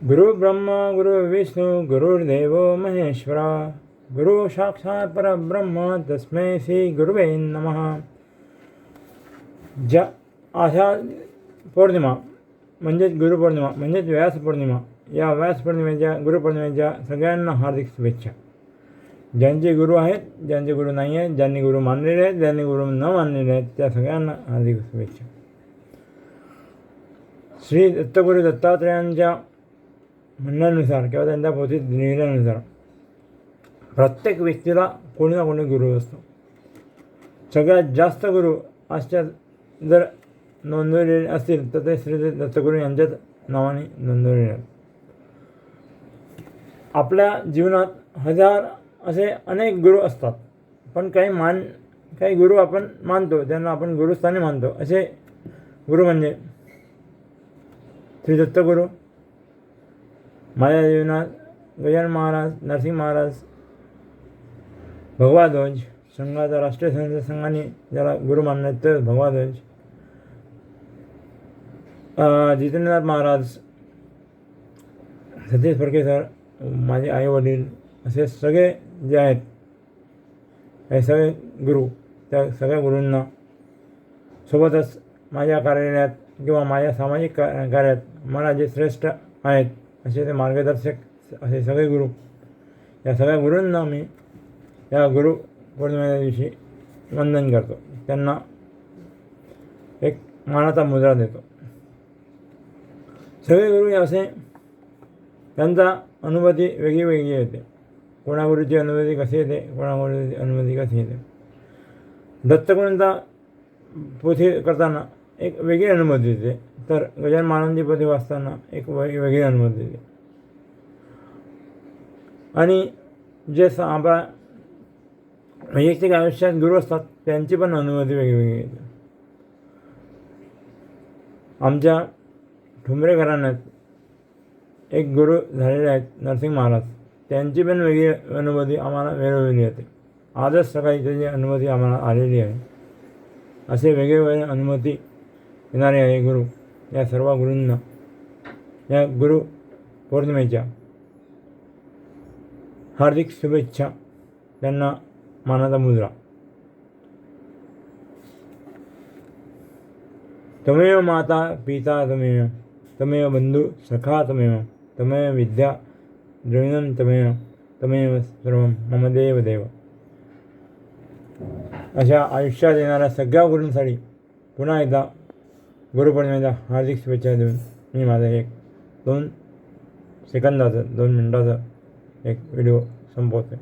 गुरु ब्रह्मा गुरु विष्णू गुरुर्देव महेश्वरा गुरु साक्षात परब्रह्म तस्मै श्री गुरुवे नमः. ज्या आषाढ पौर्णिमा म्हणजेच गुरुपौर्णिमा म्हणजेच व्यास पौर्णिमा, या व्यास पौर्णिमेच्या गुरुपौर्णिमेच्या सगळ्यांना हार्दिक शुभेच्छा. ज्यांचे गुरु आहेत, ज्यांचे गुरु नाही आहेत, ज्यांनी गुरु मानलेले आहेत, ज्यांनी गुरु न मानलेले आहेत, त्या सगळ्यांना हार्दिक शुभेच्छा. श्री दत्तगुरु दत्तात्रेयांच्या म्हणण्यानुसार किंवा त्यांच्या पोथीत लिहिल्यानुसार प्रत्येक व्यक्तीला कोणी ना कोणी गुरु असतो. सगळ्यात जास्त गुरु आजच्या जर नोंदवलेले असतील तर ते श्री दत्तगुरू यांच्याच नावाने नोंदवलेले आहेत. आपल्या जीवनात हजार असे अनेक गुरु असतात, पण काही गुरु आपण मानतो, त्यांना आपण गुरुस्थानी मानतो. असे गुरु म्हणजे श्री दत्तगुरू, माझ्या जीवनात गजानन महाराज, नरसिंह महाराज, भगवाध्वज, संघाचा राष्ट्रीय स्वयंसेवक संघाने ज्याला गुरु मानले तर भगवाध्वज, जितेंद्रनाथ महाराज, सतीश फडके सर, माझे आई वडील, असे सगळे जे आहेत हे सगळे गुरु. त्या सगळ्या गुरूंना सोबतच माझ्या कार्यालयात किंवा माझ्या सामाजिक कार्यात मला जे श्रेष्ठ आहेत असे ते मार्गदर्शक असे सगळे गुरु, या सगळ्या गुरूंना मी या गुरु पौर्णिमेच्या दिवशी वंदन करतो. त्यांना एक मानाचा मुद्रा देतो. सगळे गुरु असे त्यांचा अनुभूती वेगळी वेगळी येते. कोणा गुरुची अनुभूती कशी येते, कोणा गुरुची अनुभूती कशी येते. दत्तगुरूंचा पोथी करताना एक वेगळी अनुभूती येते, तर गजानन महाराजांची पोथी वाचताना एक वेगळी अनुभूती येते. आणि जे आपल्या वैयक्तिक आयुष्यात गुरु असतात त्यांची पण अनुभूती वेगळी येते. आमच्या ठुमरे घराण्यात एक गुरु झालेले आहेत नरसिंह महाराज, त्यांची पण वेगळी अनुभूती आम्हाला वेगवेगळी येते. आजच सकाळी त्याची अनुभूती आम्हाला आलेली आहे. असे वेगवेगळे अनुभूती येणारे आहे गुरु. या सर्व गुरूंना या गुरु पौर्णिमेच्या हार्दिक शुभेच्छा. त्यांना मानाचा मुद्रा. तमेव माता पिता तमेव, तमेव बंधू सखा तमेव, तमेव विद्या द्रविणं तमेव, तमेव सर्वं मम देव देव. अशा आयुष्यात येणाऱ्या सगळ्या गुरूंसाठी पुन्हा एकदा गुरुपौर्णिमेच्या हार्दिक शुभेच्छा देऊन मी माझा एक 2 सेकंदाचं 2 मिनटाचा एक व्हिडिओ संपवतो.